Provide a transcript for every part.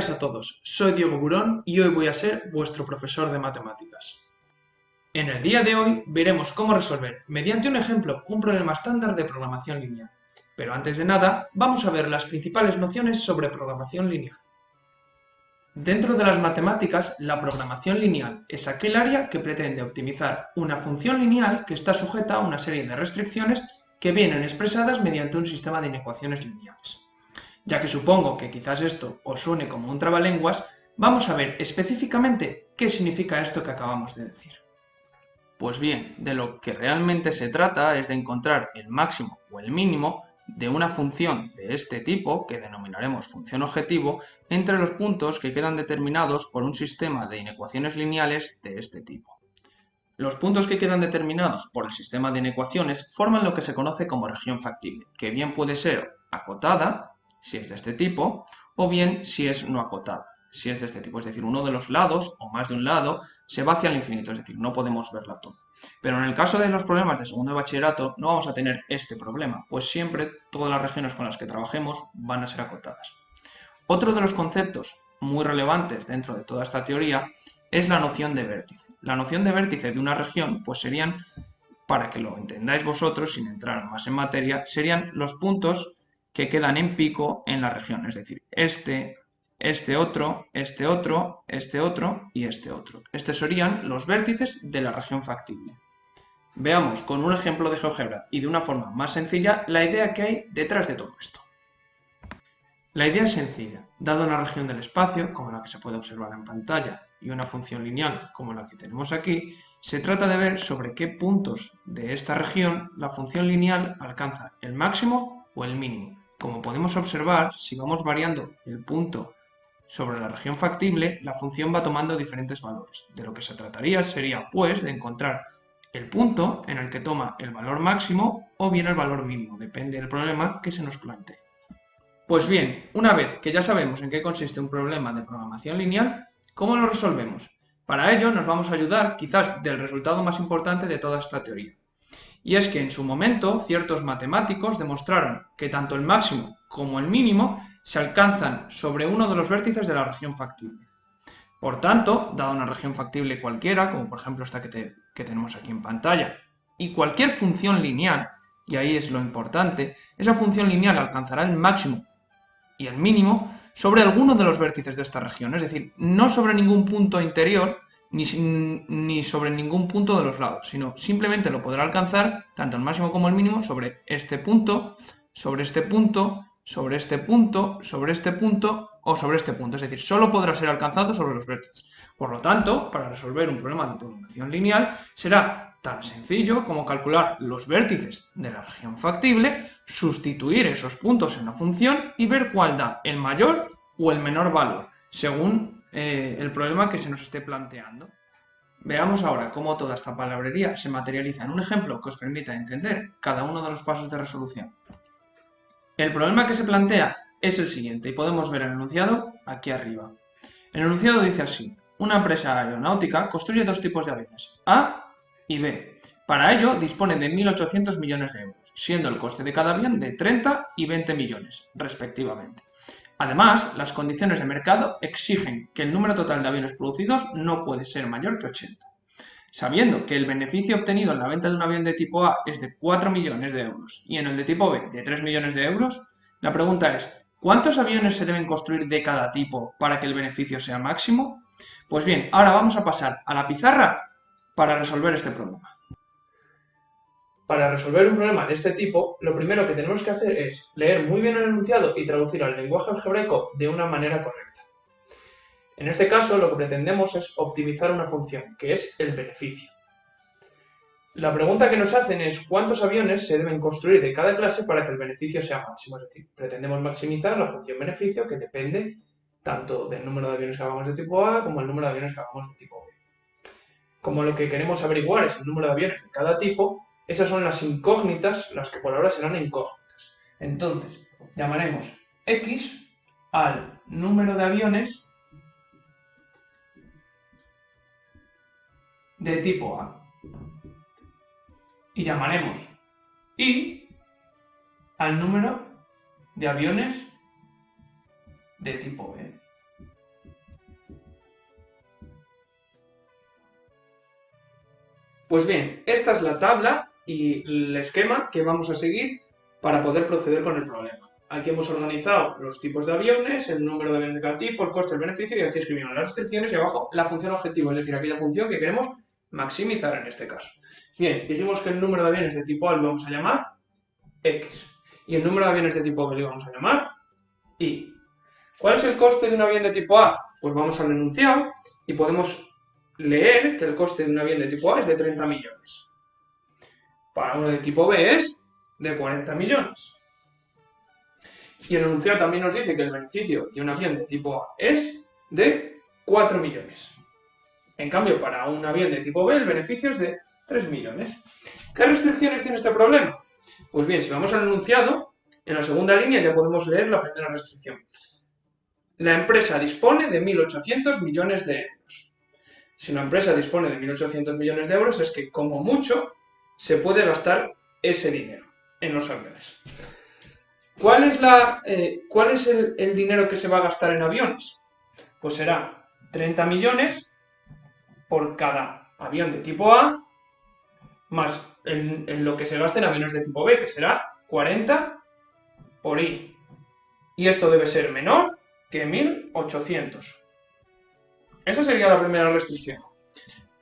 días a todos, soy Diego Burón y hoy voy a ser vuestro profesor de matemáticas. En el día de hoy veremos cómo resolver, mediante un ejemplo, un problema estándar de programación lineal. Pero antes de nada, vamos a ver las principales nociones sobre programación lineal. Dentro de las matemáticas, la programación lineal es aquel área que pretende optimizar una función lineal que está sujeta a una serie de restricciones que vienen expresadas mediante un sistema de inecuaciones lineales. Ya que supongo que quizás esto os suene como un trabalenguas, vamos a ver específicamente qué significa esto que acabamos de decir. Pues bien, de lo que realmente se trata es de encontrar el máximo o el mínimo de una función de este tipo, que denominaremos función objetivo, entre los puntos que quedan determinados por un sistema de inecuaciones lineales de este tipo. Los puntos que quedan determinados por el sistema de inecuaciones forman lo que se conoce como región factible, que bien puede ser acotada, si es de este tipo, o bien si es no acotada, si es de este tipo. Es decir, uno de los lados, o más de un lado, se va hacia el infinito, es decir, no podemos verla toda. Pero en el caso de los problemas de segundo de bachillerato no vamos a tener este problema, pues siempre todas las regiones con las que trabajemos van a ser acotadas. Otro de los conceptos muy relevantes dentro de toda esta teoría es la noción de vértice. La noción de vértice de una región, pues serían, para que lo entendáis vosotros sin entrar más en materia, serían los puntos que quedan en pico en la región, es decir, este otro y este otro. Estos serían los vértices de la región factible. Veamos con un ejemplo de GeoGebra y de una forma más sencilla la idea que hay detrás de todo esto. La idea es sencilla. Dada una región del espacio, como la que se puede observar en pantalla, y una función lineal, como la que tenemos aquí, se trata de ver sobre qué puntos de esta región la función lineal alcanza el máximo o el mínimo. Como podemos observar, si vamos variando el punto sobre la región factible, la función va tomando diferentes valores. De lo que se trataría sería, pues, de encontrar el punto en el que toma el valor máximo o bien el valor mínimo, depende del problema que se nos plantee. Pues bien, una vez que ya sabemos en qué consiste un problema de programación lineal, ¿cómo lo resolvemos? Para ello nos vamos a ayudar quizás del resultado más importante de toda esta teoría. Y es que en su momento ciertos matemáticos demostraron que tanto el máximo como el mínimo se alcanzan sobre uno de los vértices de la región factible. Por tanto, dada una región factible cualquiera, como por ejemplo esta que tenemos aquí en pantalla, y cualquier función lineal, y ahí es lo importante, esa función lineal alcanzará el máximo y el mínimo sobre alguno de los vértices de esta región, es decir, no sobre ningún punto interior ni sobre ningún punto de los lados, sino simplemente lo podrá alcanzar tanto el máximo como el mínimo sobre este punto, sobre este punto, sobre este punto, sobre este punto o sobre este punto, es decir, solo podrá ser alcanzado sobre los vértices. Por lo tanto, para resolver un problema de programación lineal será tan sencillo como calcular los vértices de la región factible, sustituir esos puntos en la función y ver cuál da el mayor o el menor valor, según el problema que se nos esté planteando. Veamos ahora cómo toda esta palabrería se materializa en un ejemplo que os permita entender cada uno de los pasos de resolución. El problema que se plantea es el siguiente y podemos ver el enunciado aquí arriba. El enunciado dice así: una empresa aeronáutica construye dos tipos de aviones, A y B. Para ello dispone de 1.800 millones de euros, siendo el coste de cada avión de 30 y 20 millones, respectivamente. Además, las condiciones de mercado exigen que el número total de aviones producidos no puede ser mayor que 80. Sabiendo que el beneficio obtenido en la venta de un avión de tipo A es de 4 millones de euros y en el de tipo B de 3 millones de euros, la pregunta es: ¿cuántos aviones se deben construir de cada tipo para que el beneficio sea máximo? Pues bien, ahora vamos a pasar a la pizarra para resolver este problema. Para resolver un problema de este tipo, lo primero que tenemos que hacer es leer muy bien el enunciado y traducir al lenguaje algebraico de una manera correcta. En este caso, lo que pretendemos es optimizar una función, que es el beneficio. La pregunta que nos hacen es ¿cuántos aviones se deben construir de cada clase para que el beneficio sea máximo? Es decir, pretendemos maximizar la función beneficio, que depende tanto del número de aviones que hagamos de tipo A como el número de aviones que hagamos de tipo B. Como lo que queremos averiguar es el número de aviones de cada tipo, esas son las incógnitas, las que por ahora serán incógnitas. Entonces, llamaremos X al número de aviones de tipo A. Y llamaremos Y al número de aviones de tipo B. Pues bien, esta es la tabla y el esquema que vamos a seguir para poder proceder con el problema. Aquí hemos organizado los tipos de aviones, el número de aviones de cada tipo, el coste, el beneficio, y aquí escribimos las restricciones y abajo la función objetivo, es decir, aquella función que queremos maximizar en este caso. Bien, dijimos que el número de aviones de tipo A lo vamos a llamar X y el número de aviones de tipo B lo vamos a llamar Y. ¿Cuál es el coste de un avión de tipo A? Pues vamos al enunciado y podemos leer que el coste de un avión de tipo A es de 30 millones. Para uno de tipo B es de 40 millones. Y el enunciado también nos dice que el beneficio de un avión de tipo A es de 4 millones. En cambio, para un avión de tipo B el beneficio es de 3 millones. ¿Qué restricciones tiene este problema? Pues bien, si vamos al enunciado, en la segunda línea ya podemos leer la primera restricción. La empresa dispone de 1.800 millones de euros. Si una empresa dispone de 1.800 millones de euros es que, como mucho, se puede gastar ese dinero en los aviones. ¿Cuál es el dinero que se va a gastar en aviones? Pues será 30 millones por cada avión de tipo A, más en lo que se gaste en aviones de tipo B, que será 40 por I. Y esto debe ser menor que 1.800. Esa sería la primera restricción.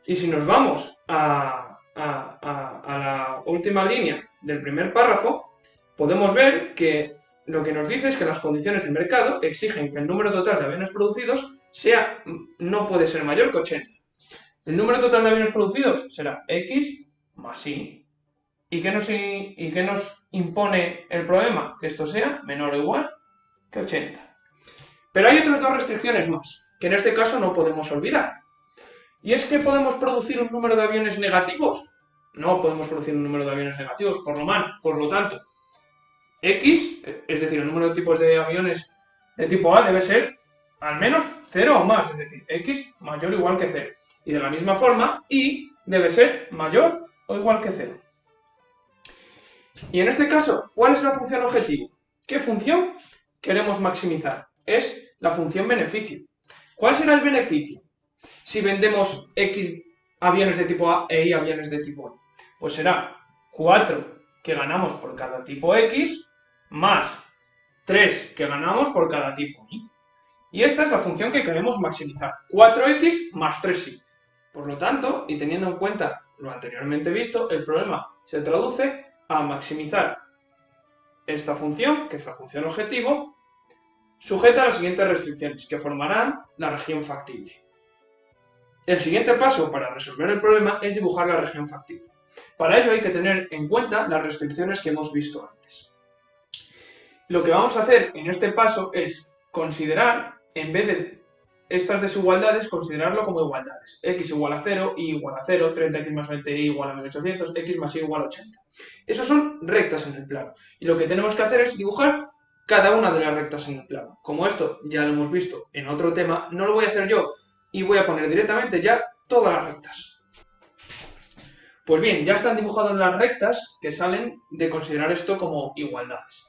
Y si nos vamos a la última línea del primer párrafo, podemos ver que lo que nos dice es que las condiciones del mercado exigen que el número total de aviones producidos no puede ser mayor que 80. El número total de aviones producidos será X más Y. ¿Y qué nos impone el problema? Que esto sea menor o igual que 80. Pero hay otras dos restricciones más, que en este caso no podemos olvidar. ¿Y es que podemos producir un número de aviones negativos? No podemos producir un número de aviones negativos, por lo tanto, X, es decir, el número de tipos de aviones de tipo A debe ser al menos 0 o más, es decir, X mayor o igual que 0. Y de la misma forma, Y debe ser mayor o igual que 0. Y en este caso, ¿cuál es la función objetivo? ¿Qué función queremos maximizar? Es la función beneficio. ¿Cuál será el beneficio si vendemos X aviones de tipo A e Y aviones de tipo Y? Pues será 4 que ganamos por cada tipo X más 3 que ganamos por cada tipo Y. Y esta es la función que queremos maximizar. 4X más 3Y. Por lo tanto, y teniendo en cuenta lo anteriormente visto, el problema se traduce a maximizar esta función, que es la función objetivo, sujeta a las siguientes restricciones, que formarán la región factible. El siguiente paso para resolver el problema es dibujar la región factible. Para ello hay que tener en cuenta las restricciones que hemos visto antes. Lo que vamos a hacer en este paso es considerar, en vez de estas desigualdades, considerarlo como igualdades. X igual a 0, Y igual a 0, 30x más 20y igual a 1800, X más Y igual a 80. Esos son rectas en el plano. Y lo que tenemos que hacer es dibujar cada una de las rectas en el plano. Como esto ya lo hemos visto en otro tema, no lo voy a hacer yo y voy a poner directamente ya todas las rectas. Pues bien, ya están dibujadas las rectas que salen de considerar esto como igualdades.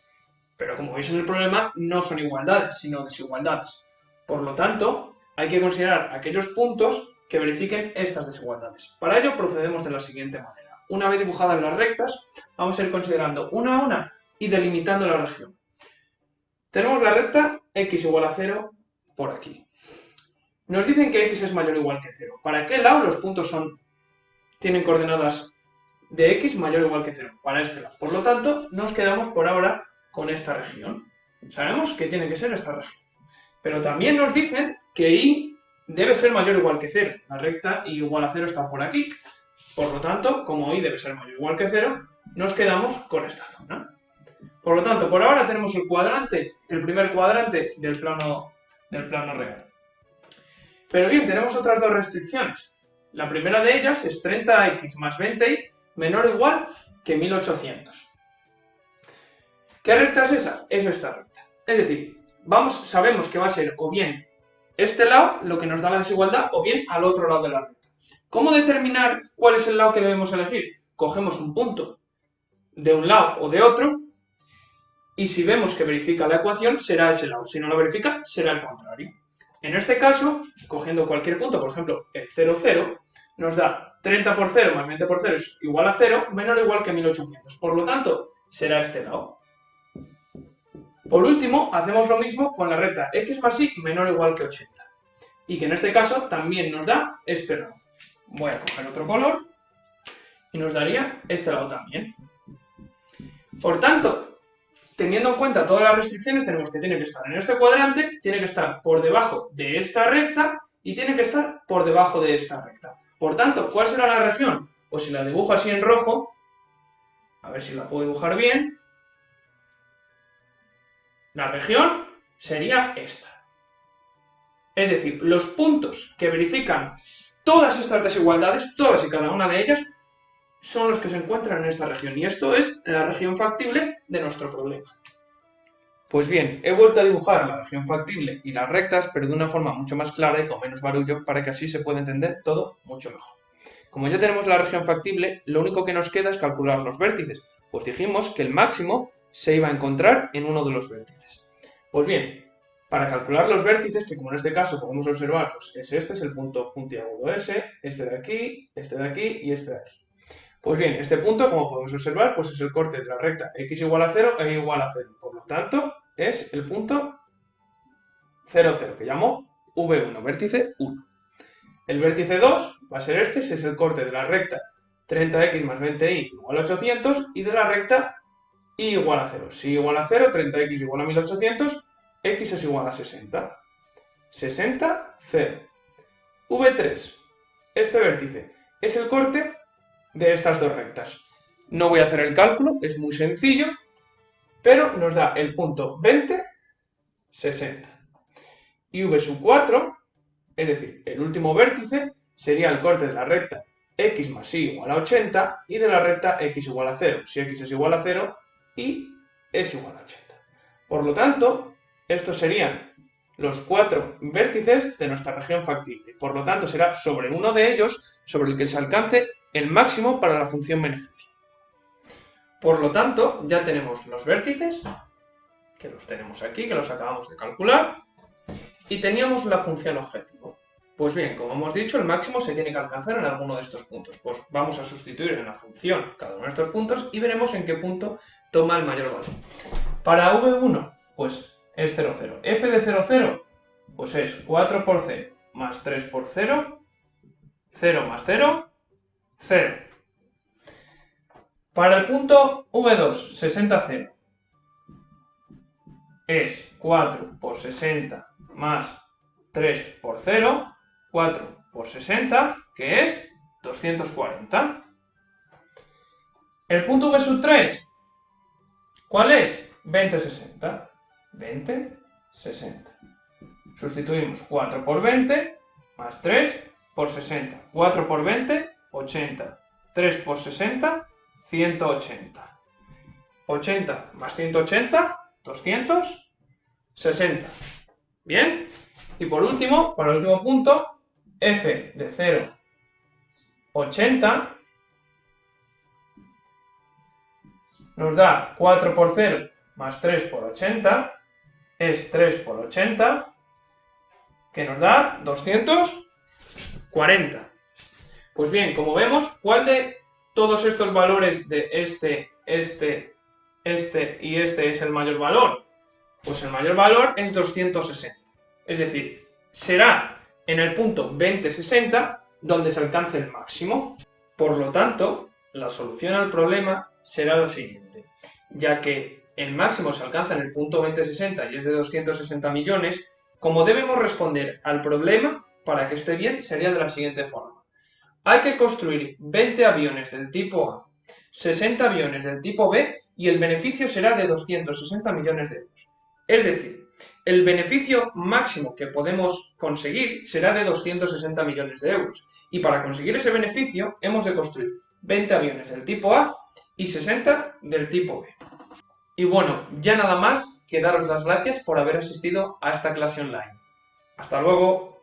Pero como veis en el problema, no son igualdades, sino desigualdades. Por lo tanto, hay que considerar aquellos puntos que verifiquen estas desigualdades. Para ello procedemos de la siguiente manera. Una vez dibujadas las rectas, vamos a ir considerando una a una y delimitando la región. Tenemos la recta X igual a 0 por aquí. Nos dicen que X es mayor o igual que 0. ¿Para qué lado los puntos tienen coordenadas de X mayor o igual que 0? Para este lado. Por lo tanto, nos quedamos por ahora con esta región. Sabemos que tiene que ser esta región. Pero también nos dicen que Y debe ser mayor o igual que 0. La recta Y igual a 0 está por aquí. Por lo tanto, como Y debe ser mayor o igual que 0, nos quedamos con esta zona. Por lo tanto, por ahora tenemos el primer cuadrante del plano real. Pero bien, tenemos otras dos restricciones. La primera de ellas es 30x más 20y menor o igual que 1800. ¿Qué recta es esa? Es esta recta. Es decir, sabemos que va a ser o bien este lado lo que nos da la desigualdad o bien al otro lado de la recta. ¿Cómo determinar cuál es el lado que debemos elegir? Cogemos un punto de un lado o de otro y si vemos que verifica la ecuación será ese lado. Si no lo verifica será el contrario. En este caso, cogiendo cualquier punto, por ejemplo el 0, 0, nos da 30 por 0 más 20 por 0 es igual a 0, menor o igual que 1800. Por lo tanto, será este lado. Por último, hacemos lo mismo con la recta x más y menor o igual que 80. Y que en este caso también nos da este lado. Voy a coger otro color y nos daría este lado también. Por tanto, teniendo en cuenta todas las restricciones, tenemos que tiene que estar en este cuadrante, tiene que estar por debajo de esta recta y tiene que estar por debajo de esta recta. Por tanto, ¿cuál será la región? Pues si la dibujo así en rojo, a ver si la puedo dibujar bien, la región sería esta. Es decir, los puntos que verifican todas estas desigualdades, todas y cada una de ellas, son los que se encuentran en esta región. Y esto es la región factible de nuestro problema. Pues bien, he vuelto a dibujar la región factible y las rectas, pero de una forma mucho más clara y con menos barullo, para que así se pueda entender todo mucho mejor. Como ya tenemos la región factible, lo único que nos queda es calcular los vértices, pues dijimos que el máximo se iba a encontrar en uno de los vértices. Pues bien, para calcular los vértices, que como en este caso podemos observar, pues este es el punto puntiagudo S, este de aquí y este de aquí. Pues bien, este punto, como podemos observar, pues es el corte de la recta x igual a 0 e igual a 0. Por lo tanto, es el punto 0, 0, que llamo V1, vértice 1. El vértice 2 va a ser este, es el corte de la recta 30x más 20y igual a 800 y de la recta y igual a 0. Si igual a 0, 30x igual a 1800, x es igual a 60. 60, 0. V3, este vértice, es el corte de estas dos rectas. No voy a hacer el cálculo, es muy sencillo, pero nos da el punto 20, 60. Y V4, es decir, el último vértice, sería el corte de la recta x más y igual a 80 y de la recta x igual a 0. Si x es igual a 0, y es igual a 80. Por lo tanto, estos serían los 4 vértices de nuestra región factible. Por lo tanto, será sobre uno de ellos sobre el que se alcance el máximo para la función beneficio. Por lo tanto, ya tenemos los vértices, que los tenemos aquí, que los acabamos de calcular, y teníamos la función objetivo. Pues bien, como hemos dicho, el máximo se tiene que alcanzar en alguno de estos puntos. Pues vamos a sustituir en la función cada uno de estos puntos y veremos en qué punto toma el mayor valor. Para V1, pues es 0, 0. F de 0, 0, pues es 4 por 0 más 3 por 0, 0 más 0, 0. Para el punto V2, 60, 0, es 4 por 60 más 3 por 0, 4 por 60, que es 240. El punto V3, ¿cuál es? 20, 60. 20, 60. Sustituimos 4 por 20 más 3 por 60. 4 por 20, 80. 3 por 60, 180. 80 más 180, 260. ¿Bien? Y por último, para el último punto, f de 0, 80, nos da 4 por 0 más 3 por 80, es 3 por 80, que nos da 240. Pues bien, como vemos, ¿cuál de todos estos valores de este y este es el mayor valor? Pues el mayor valor es 260. Es decir, será en el punto 2060 donde se alcance el máximo. Por lo tanto, la solución al problema será la siguiente. Ya que el máximo se alcanza en el punto 2060 y es de 260 millones, como debemos responder al problema para que esté bien, sería de la siguiente forma. Hay que construir 20 aviones del tipo A, 60 aviones del tipo B y el beneficio será de 260 millones de euros. Es decir, el beneficio máximo que podemos conseguir será de 260 millones de euros. Y para conseguir ese beneficio hemos de construir 20 aviones del tipo A y 60 del tipo B. Y bueno, ya nada más que daros las gracias por haber asistido a esta clase online. ¡Hasta luego!